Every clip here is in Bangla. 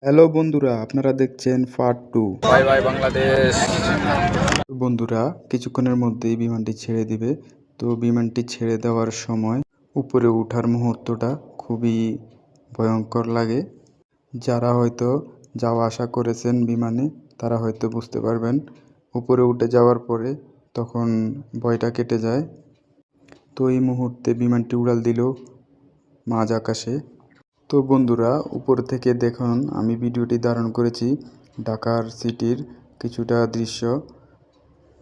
হ্যালো বন্ধুরা, আপনারা দেখছেন পার্ট 2। Bye bye Bangladesh. বন্ধুরা, কিছুক্ষণের মধ্যেই বিমানটি ছেড়ে দিবে। তো বিমানটি ছেড়ে দেওয়ার সময় উপরে ওঠার মুহূর্তটা খুবই ভয়ঙ্কর লাগে। যারা হয়তো যাওয়া আসা করেছেন বিমানে তারা হয়তো বুঝতে পারবেন। উপরে উঠে যাওয়ার পরে তখন ভয়টা কেটে যায়। তো এই মুহূর্তে বিমানটি উড়াল দিল মাঝ আকাশে। তো বন্ধুরা, উপর থেকে দেখুন, আমি ভিডিওটি ধারণ করেছি ঢাকার সিটির কিছুটা দৃশ্য।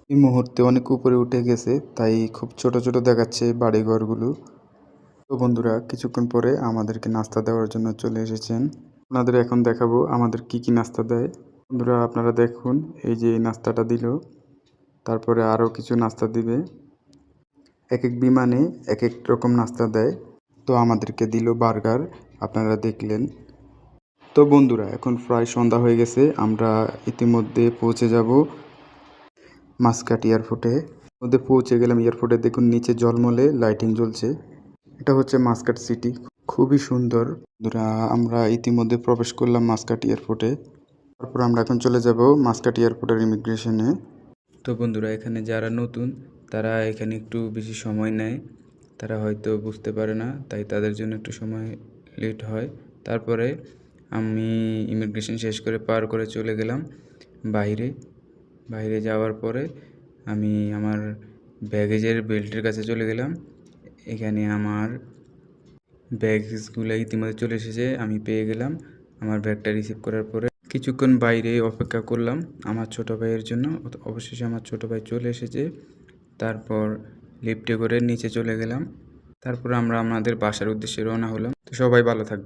এই মুহূর্তে অনেক উপরে উঠে গেছে, তাই খুব ছোট ছোট দেখাচ্ছে বাড়িঘরগুলো। তো বন্ধুরা, কিছুক্ষণ পরে আমাদেরকে নাস্তা দেওয়ার জন্য চলে এসেছেন। আপনাদের এখন দেখাবো আমাদের কি কি নাস্তা দেয়। বন্ধুরা, আপনারা দেখুন, এই যে এই নাস্তাটা দিল, তারপরে আরও কিছু নাস্তা দিবে। এক এক বিমানে এক এক রকম নাস্তা দেয়। তো আমাদেরকে দিল বার্গার, আপনারা দেখলেন। তো বন্ধুরা, এখন প্রায় সন্ধ্যা হয়ে গেছে, আমরা ইতিমধ্যে পৌঁছে যাব মাসকাট এয়ারপোর্টে। মধ্যে পৌঁছে গেলাম এয়ারপোর্টে, দেখুন নিচে ঝলমলে লাইটিং জ্বলছে। এটা হচ্ছে মাসকাট সিটি, খুবই সুন্দর। বন্ধুরা, আমরা ইতিমধ্যে প্রবেশ করলাম মাসকাট এয়ারপোর্টে। তারপর আমরা এখন চলে যাব মাসকাট এয়ারপোর্টের ইমিগ্রেশনে। তো বন্ধুরা, এখানে যারা নতুন তারা এখানে একটু বেশি সময় নেয়, তারা হয়তো বুঝতে পারে না, তাই তাদের জন্য একটু সময় লেট হয়। তারপরে আমি ইমিগ্রেশন শেষ করে পার করে চলে গেলাম বাইরে যাওয়ার পরে আমি আমার ব্যাগেজের বেল্টের কাছে চলে গেলাম। এখানে আমার ব্যাগসগুলো ইতিমধ্যে চলে এসেছে, আমি পেয়ে গেলাম। আমার ব্যাগটা রিসিভ করার পরে কিছুক্ষণ বাইরে অপেক্ষা করলাম আমার ছোটো ভাইয়ের জন্য। অবশেষে আমার ছোটো ভাই চলে এসেছে। তারপর লিফটে করে নিচে চলে গেলাম। তারপর আমরা আমাদের বাসার উদ্দেশ্যে রওনা হলাম। তো সবাই ভালো থাকবে।